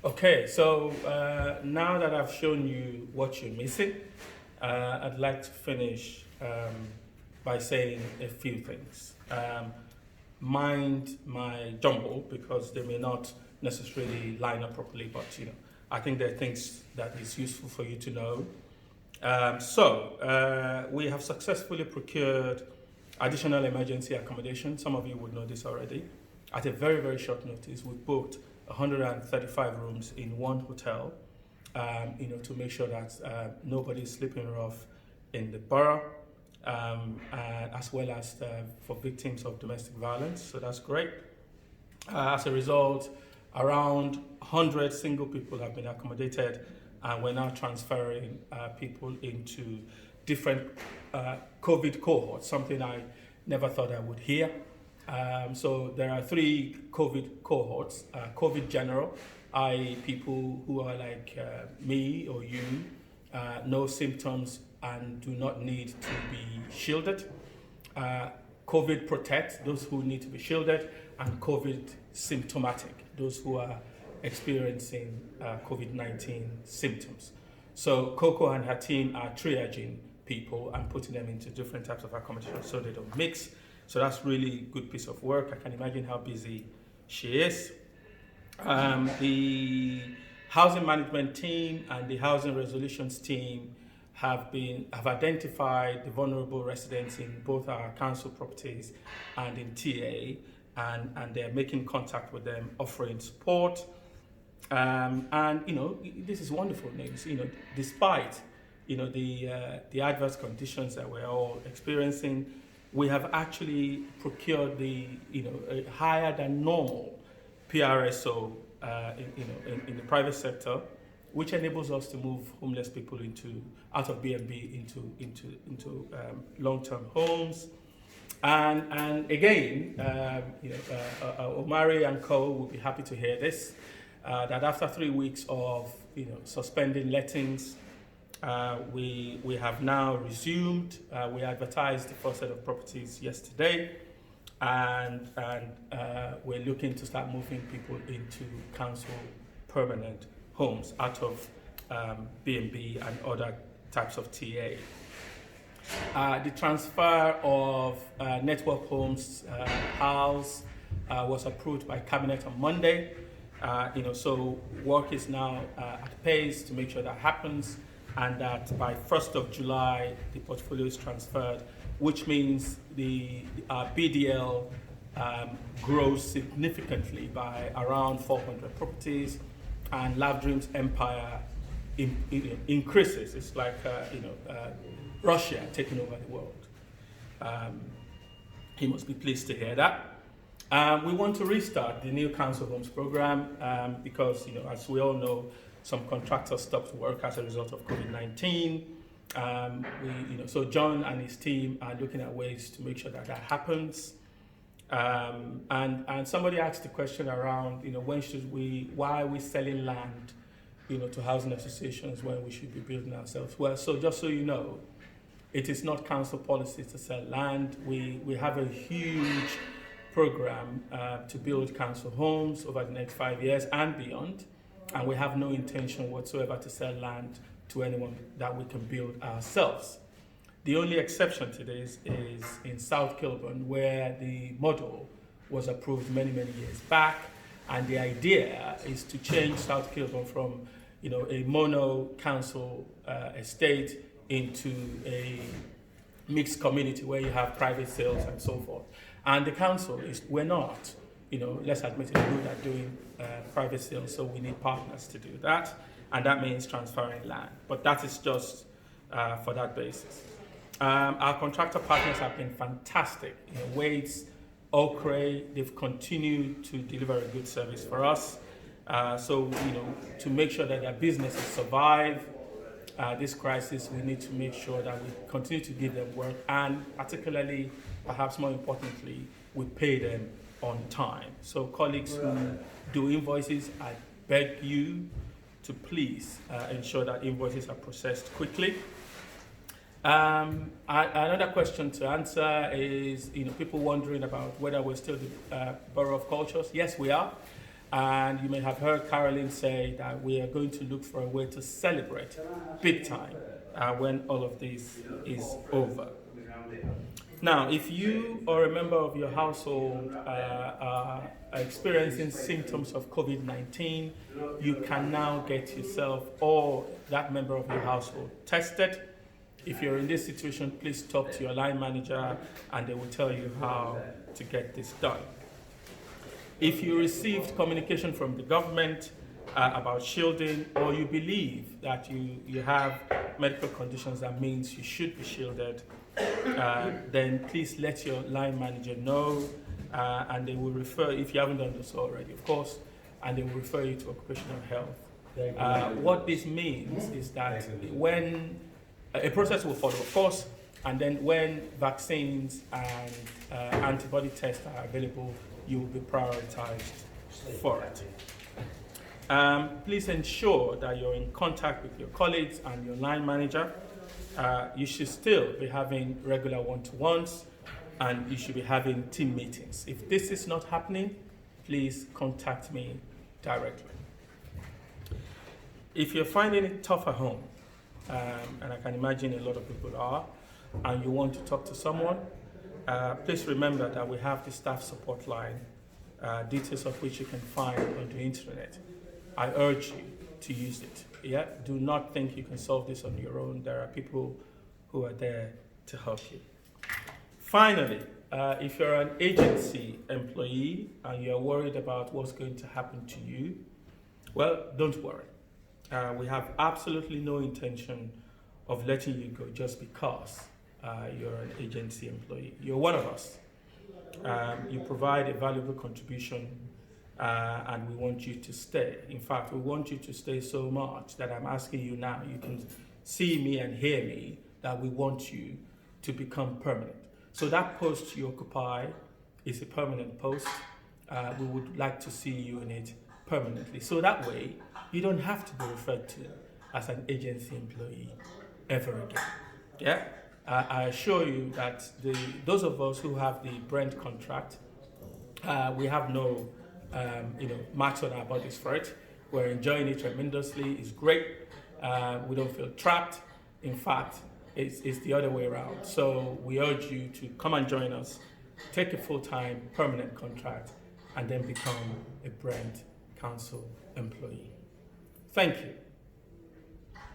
Okay, so now that I've shown you what you're missing, I'd like to finish by saying a few things. Mind my jumble because they may not necessarily line up properly, but I think there are things that is useful for you to know. We have successfully procured additional emergency accommodation. Some of you would know this already. At a very, very short notice, we booked 135 rooms in one hotel, to make sure that nobody is sleeping rough in the borough, as well as for victims of domestic violence. So that's great. As a result, around 100 single people have been accommodated, and we're now transferring people into different COVID cohorts, something I never thought I would hear. So there are three COVID cohorts: COVID general, i.e., people who are like me or you, no symptoms and do not need to be shielded. COVID protect, those who need to be shielded, and COVID symptomatic, those who are experiencing COVID-19 symptoms. So Coco and her team are triaging people and putting them into different types of accommodation so they don't mix. So that's really good piece of work. I can imagine how busy she is. The housing management team and the housing resolutions team have identified the vulnerable residents in both our council properties and in TA, and they're making contact with them, offering support. This is wonderful news. Despite the adverse conditions that we're all experiencing, we have actually procured a higher than normal PRSO in the private sector, which enables us to move homeless people out of B&B into long-term homes. And again, Omari and Co will be happy to hear this, that after 3 weeks of suspending lettings, we have now resumed. We advertised the first set of properties yesterday, and we're looking to start moving people into council permanent homes out of B&B and other types of TA. The transfer of Network Homes house was approved by Cabinet on Monday. So work is now at pace to make sure that happens, and that by 1st of July the portfolio is transferred, which means the BDL grows significantly by around 400 properties, and Love Dreams Empire increases. It's like Russia taking over the world. He must be pleased to hear that. We want to restart the new council homes program because, as we all know, some contractors stopped work as a result of COVID-19. So John and his team are looking at ways to make sure that happens. And somebody asked the question around, why are we selling land, to housing associations when we should be building ourselves? Well, so just so you know, it is not council policy to sell land. We have a huge program to build council homes over the next 5 years and beyond, and we have no intention whatsoever to sell land to anyone that we can build ourselves. The only exception to this is in South Kilburn, where the model was approved many, many years back, and the idea is to change South Kilburn from a mono council estate into a mixed community where you have private sales and so forth. And the council we're not, let's admit it, good at doing private sales, so we need partners to do that, and that means transferring land. But that is just for that basis. Our contractor partners have been fantastic. Waits, Okray, they've continued to deliver a good service for us. To make sure that their businesses survive this crisis, we need to make sure that we continue to give them work, and particularly, perhaps more importantly, we pay them on time. So colleagues who do invoices, I beg you to please ensure that invoices are processed quickly. Another question to answer is, people wondering about whether we're still the Borough of Cultures. Yes, we are. And you may have heard Caroline say that we are going to look for a way to celebrate big time when all of this is over. Now, if you or a member of your household are experiencing symptoms of COVID-19, you can now get yourself or that member of your household tested. If you're in this situation, please talk to your line manager and they will tell you how to get this done. If you received communication from the government about shielding, or you believe that you have medical conditions that means you should be shielded, then please let your line manager know, and they will refer, if you haven't done this already, of course, and they will refer you to occupational health. What this means is that when a process will follow, of course, and then when vaccines and antibody tests are available, you will be prioritized for it. Please ensure that you're in contact with your colleagues and your line manager. You should still be having regular one-to-ones, and you should be having team meetings. If this is not happening, please contact me directly. If you're finding it tough at home, and I can imagine a lot of people are, and you want to talk to someone, please remember that we have the staff support line, details of which you can find on the internet. I urge you to use it. Yeah? Do not think you can solve this on your own. There are people who are there to help you. Finally, if you're an agency employee and you're worried about what's going to happen to you, well, don't worry. We have absolutely no intention of letting you go just because you're an agency employee. You're one of us. You provide a valuable contribution, and we want you to stay. In fact, we want you to stay so much that I'm asking you now, you can see me and hear me, that we want you to become permanent. So that post you occupy is a permanent post. We would like to see you in it permanently. So that way, you don't have to be referred to as an agency employee ever again. Yeah? I assure you that those of us who have the Brent contract, we have no marks on our bodies for it. We're enjoying it tremendously. It's great. We don't feel trapped. In fact, it's the other way around. So we urge you to come and join us, take a full-time permanent contract, and then become a Brent Council employee. Thank you.